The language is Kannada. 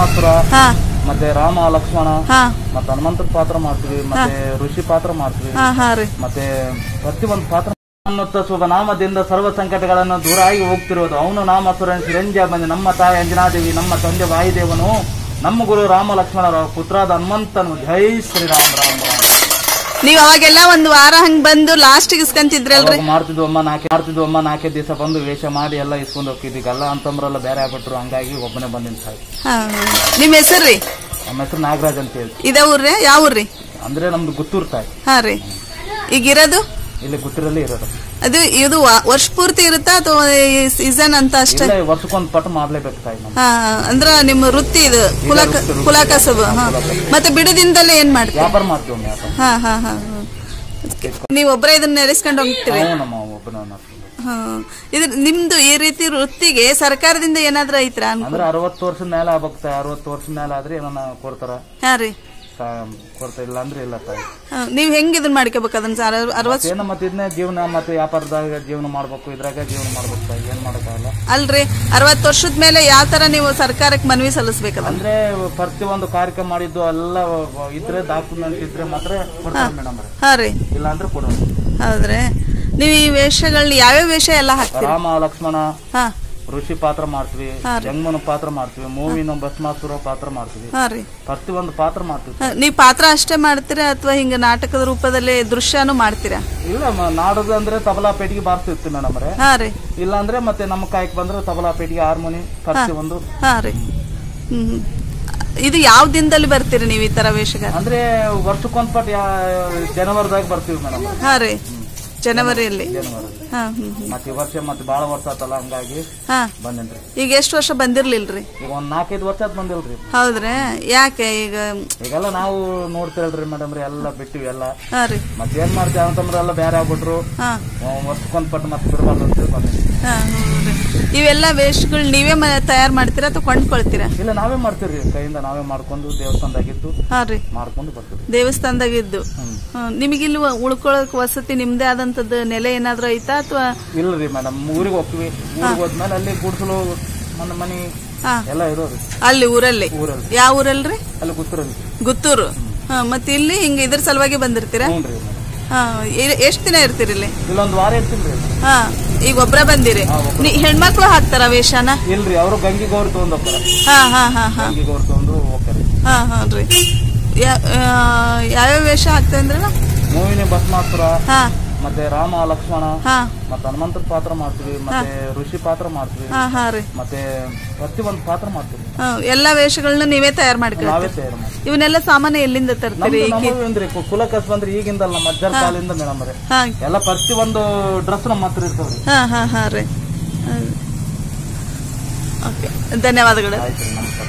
ಭಸ್ಮಾಸುರ, ಹಾ ಮತ್ತೆ ರಾಮ ಲಕ್ಷ್ಮಣ, ಹಾ ಮತ್ತೆ ಹನುಮಂತರ ಪಾತ್ರ ಮಾಡ್ತೀವಿ, ಮತ್ತೆ ಋಷಿ ಪಾತ್ರ ಮಾಡ್ತೀವಿ, ಹಾ ಹಾ ರೀ ಮತ್ತೆ ಪ್ರತಿಯೊಂದು ಪಾತ್ರ ಶುಭ ನಾಮದಿಂದ ಸರ್ವ ಸಂಕಟಗಳನ್ನು ದೂರ ಆಗಿ ಹೋಗ್ತಿರೋದು. ಅವನು ನಾಮ ಸುರಂಜ ಬಂದು ನಮ್ಮ ತಾಯಿ ಅಂಜನಾದೇವಿ, ನಮ್ಮ ತಂದೆ ವಾಯುದೇವನು, ನಮ್ಮ ಗುರು ರಾಮ ಲಕ್ಷ್ಮಣರ ಪುತ್ರಾದ ಹನುಮಂತನು. ಜೈ ಶ್ರೀರಾಮ್. ರಾಮ್ ರಾಮ್. ನೀವ್ ಅವಾಗೆಲ್ಲ ಒಂದ್ ವಾರ ಹಂಗ್ ಬಂದು ಲಾಸ್ಟ್ ಇಸ್ಕೊಂತಿದ್ರಲ್ರಿ? ಮಾಡ್ತಿದ್ವಮ್ಮ ನಾಲ್ಕೇ ದಿವಸ ಬಂದು ವೇಷ ಮಾಡಿ ಎಲ್ಲ ಇಸ್ಕೊಂಡ್ ಹೋಗ್ತಿದ್ವಿ. ಎಲ್ಲ ಅಂತಂಬ್ರೆಲ್ಲ ಬೇರೆ ಆಗ್ಬಿಟ್ರು, ಹಂಗಾಗಿ ಒಬ್ಬನೇ ಬಂದಿನ ಸಾಯಿ. ನಿಮ್ ಹೆಸರ್ರಿ? ನಮ್ಮ ಹೆಸರು ನಾಗರಾಜ್ ಅಂತ ಹೇಳಿ. ಇದ ಊರ್ರಿ? ಯಾವ ಊರ್ರಿ? ಅಂದ್ರೆ ನಮ್ದು ಗುತ್ತೂರ್ ತಾಯಿ. ಹಾ ರೀ. ಈಗ ಇರೋದು ಇಲ್ಲಿ ಗುತ್ತೂರಲ್ಲಿ ಇರೋದು. ಅದು ಇದು ವರ್ಷ ಪೂರ್ತಿ ಇರುತ್ತಾ ಅಥವಾ ಸೀಸನ್ ಅಂತ ಅಷ್ಟೇ? ವರ್ಷಕ್ಕೊಂದ್ ಪಟ ಮಾಡ್ಲೇಬೇಕು ತಾಯಿ. ಅಂದ್ರ ನಿಮ್ಮ ವೃತ್ತಿ ಇದು ಕುಲ ಕಸಬು. ಮತ್ತೆ ಬಿಡುದಿಂದಲೇ ಏನ್ ಮಾಡ್ತೀವಿ? ವ್ಯಾಪಾರ ಮಾಡ್ತೀವಿ. ಹಾ ಹಾ ಹಾ. ನೀವ್ ಒಬ್ಬರೇ ಇದನ್ನ ನೆರೆಸ್ಕೊಂಡು ಹೋಗ್ತೀರಿ? ಇದು ನಿಮ್ದು ಈ ರೀತಿ ವೃತ್ತಿಗೆ ಸರ್ಕಾರದಿಂದ ಏನಾದ್ರೂ ಐತ್ರ? ಅಂದ್ರೆ 60 ವರ್ಷದ ಮೇಲೆ ಆಗ್ಬೇಕು. 60 ವರ್ಷದ ಮೇಲೆ ಆದ್ರೆ ಏನನ್ನ ಕೊಡ್ತಾರ. ಹಾ ರೀ. ಕೊಡ್ತಾ ಇಲ್ಲ ಅಂದ್ರೆ ಇಲ್ಲ ತಾಯಿ. ನೀವ್ ಹೆಂಗ್ ಇದನ್ ಮಾಡ್ಕೋಬೇಕು ಅದನ್ನ? 60 ಮತ್ತೆ ಇದನ್ನ ಜೀವನ ಮತ್ತೆ ವ್ಯಾಪಾರದಾಗ ಜೀವನ ಮಾಡ್ಬೇಕು, ಇದ್ರಾಗ ಜೀವನ ಮಾಡ್ಬೇಕು ತಾಯಿ. ಏನ್ ಮಾಡಕ್ಕಾಗಲ್ಲ. ಅಲ್ರಿ 60 ವರ್ಷದ ಮೇಲೆ ಯಾವ ತರ ನೀವು ಸರ್ಕಾರಕ್ಕೆ ಮನವಿ ಸಲ್ಲಿಸಬೇಕಲ್ಲ? ಅಂದ್ರೆ ಪ್ರತಿಯೊಂದು ಕಾರ್ಯಕ್ರಮ ಮಾಡಿದ್ದು ಎಲ್ಲ ಇದ್ರೆ ಡಾಕ್ಯುಮೆಂಟ್ ಇದ್ರೆ ಮಾತ್ರ ಕೊಡ್ತಾರೆ ಮೇಡಮ್. ಹಾ ರೀ. ಇಲ್ಲ ಅಂದ್ರೆ ಕೊಡೋಣ. ಹೌದ್ರಿ. ನೀವು ಈ ವೇಷಗಳನ್ನ ಯಾವ್ಯಾವ ವೇಷ ಎಲ್ಲ ಹಾಕ್ತೀರಿ? ರಾಮ ಲಕ್ಷ್ಮಣ, ಋಷಿ ಪಾತ್ರ ಮಾಡ್ತೀವಿ, ಜಂಗಮನ ಪಾತ್ರ ಮಾಡ್ತೀವಿ, ಮೂವಿನ ಭಸ್ಮಾಸುರ ಪಾತ್ರ ಮಾಡ್ತೀವಿ, ಪ್ರತಿಯೊಂದು ಪಾತ್ರ ಮಾಡ್ತೀವಿ. ನೀವ್ ಪಾತ್ರ ಅಷ್ಟೇ ಮಾಡ್ತೀರಾ ಅಥವಾ ಹಿಂಗ ನಾಟಕದ ರೂಪದಲ್ಲಿ ದೃಶ್ಯನೂ ಮಾಡ್ತೀರಾ? ಇಲ್ಲ, ನಾಡೋದು ಅಂದ್ರೆ ತಬಲಾ ಪೇಟಿಗೆ ಬಾರಿಸ್ತಿರ್ತೀವಿ ಮೇಡಮ್ ರೇ. ಇಲ್ಲ ಅಂದ್ರೆ ಮತ್ತೆ ನಮ್ಮ ಕಾಯಕ್ ಬಂದ್ರೆ ತಬಲಾ ಪೇಟಿಗೆ, ಹಾರ್ಮೋನಿ ಪ್ರತಿಯೊಂದು. ಹಾ ರೀ. ಇದು ಯಾವ ದಿನದಲ್ಲಿ ಬರ್ತೀರಿ ನೀವು ಈ ತರ ವೇಷಗಾರ? ಅಂದ್ರೆ ವರ್ಷಕ್ಕೊಂದ್ ಪಟ್ ಜನವರಿದಾಗ ಬರ್ತೀವಿ ಮೇಡಮ್. ಹಾ ರೀ. ಜನವರಿಯಲ್ಲಿ. ಮತ್ತೆ ಈ ವರ್ಷ ಮತ್ತೆ ಬಹಳ ವರ್ಷ ಆತಲ್ಲ, ಹಂಗಾಗಿ ಬಂದೇನ್ರಿ. ಈಗ ಎಷ್ಟು ವರ್ಷ ಬಂದಿರ್ಲಿಲ್ರಿ? ಈಗ ಒಂದ್ 4-5 ವರ್ಷ ಆತ್ ಬಂದಿಲ್ರಿ. ಹೌದ್ರಿ. ಯಾಕೆ? ಈಗೆಲ್ಲ ನಾವು ನೋಡ್ತಿರಲ್ರಿ ಮೇಡಮ್ ರೀ, ಎಲ್ಲ ಬಿಟ್ಟಿವಿ ಎಲ್ಲ. ಮತ್ತೆ ಏನ್ ಮಾಡ್ತೀವಿ ಅಂತಂದ್ರೆ ಎಲ್ಲ ಬೇರೆ ಆಗ್ಬಿಟ್ರು. ವರ್ಷಕ್ಕೊಂದ್ ಪಟ್ಟು ಮತ್ತೆ ಬಿಡಬಾರ್ದು ಅಂತ ಬಂದಿದ್ವಿ. ಇವೆಲ್ಲ ವೇಷಗಳು ನೀವೇ ತಯಾರು ಮಾಡ್ತೀರಾ ಅಥವಾ ಕೊಂಡ್ಕೊಳ್ತೀರಾ? ಇಲ್ಲ, ನಾವೇ ಮಾಡ್ತೀವ್ರಿ. ಕೈಯಿಂದ ನಾವೇ ಮಾಡ್ಕೊಂಡು ದೇವಸ್ಥಾನದಾಗಿದ್ದು ಮಾಡ್ಕೊಂಡು ಬರ್ತೀವಿ. ದೇವಸ್ಥಾನದಾಗಿದ್ದು. ನಿಮಗಿಲ್ಲಿ ಉಳ್ಕೊಳಕ್ ವಸತಿ ನಿಮ್ದೇ ಆದಂತದ್ದು ನೆಲೆ ಏನಾದ್ರು ಐತಾ ಅಥವಾ? ಇಲ್ರಿ ಮೇಡಮ್, ಊರಿಗೆ ಹೋಗ್ತೀವಿ. ಊರಿಗೆ ಹೋದ್ಮೇಲೆ ಅಲ್ಲಿ ಗುಡ್ಸಲು ಮನೆ ಎಲ್ಲ ಇರೋದು ಅಲ್ಲಿ ಊರಲ್ಲಿ. ಯಾವ ಊರಲ್ರಿ? ಅಲ್ಲಿ ಗುತ್ತೂರಲ್ಲಿ. ಗುತ್ತೂರು. ಮತ್ತೆ ಇಲ್ಲಿ ಹಿಂಗ ಇದ್ರ ಸಲುವಾಗಿ ಬಂದಿರ್ತೀರಾ? ಎಷ್ಟ್ ದಿನ ಇರ್ತೀರಿ ಇಲ್ಲಿ? ಇಲ್ಲೊಂದ್ ವಾರ ಇರ್ತೀನಿ. ಈಗ ಒಬ್ರ ಬಂದಿರಿ. ಹೆಣ್ಮಕ್ಳು ಹಾಕ್ತಾರ ವೇಷನ? ಇಲ್ರಿ, ಅವರು ಗಂಗಿ ಗೌರಿ ತಗೊಂಡ್ ಹೋಗ್ತಾರ. ಗಂಗಿ ಗೌರಿ ತಗೊಂಡು ಹೋಗ್ತಾರೆ. ಹಾನ್ರಿ. ಯಾವ್ಯಾವ ವೇಷ ಹಾಕ್ತೇಂದ್ರಲ್ಲ? ಮೂವಿನ ಭಸ್ಮಾಸುರ, ಮತ್ತೆ ರಾಮ ಲಕ್ಷ್ಮಣ, ಮತ್ತೆ ಹನುಮಂತರ ಪಾತ್ರ ಮಾಡ್ತೀವಿ, ಮತ್ತೆ ಋಷಿ ಪಾತ್ರ ಮಾಡ್ತೀವಿ, ಮತ್ತೆ ಪ್ರತಿಯೊಂದು ಪಾತ್ರ ಮಾಡ್ತೀವಿ. ಎಲ್ಲಾ ವೇಷಗಳನ್ನ ನೀವೇ ತಯಾರು ಮಾಡ್ತೀವಿ? ನಾವೇ ತಯಾರು ಮಾಡ್ತೀವಿ. ಇವನ್ನೆಲ್ಲ ಸಾಮಾನ್ಯ ಎಲ್ಲಿಂದ ತರ್ತೀರಿ? ಕುಲ ಕಸಬ್ ಅಂದ್ರೆ ಈಗಿಂದಲ್ಲ, ಮಜ್ಜರ ಕಾಲಿಂದ ಮೇಡಮ್ ರೇ. ಎಲ್ಲ ಪ್ರತಿಯೊಂದು ಡ್ರೆಸ್ ನಮ್ಮ ಹತ್ರ ಇರ್ತಾವ್ರಿ. ಧನ್ಯವಾದಗಳು. ಆಯ್ತು, ನಮಸ್ಕಾರ.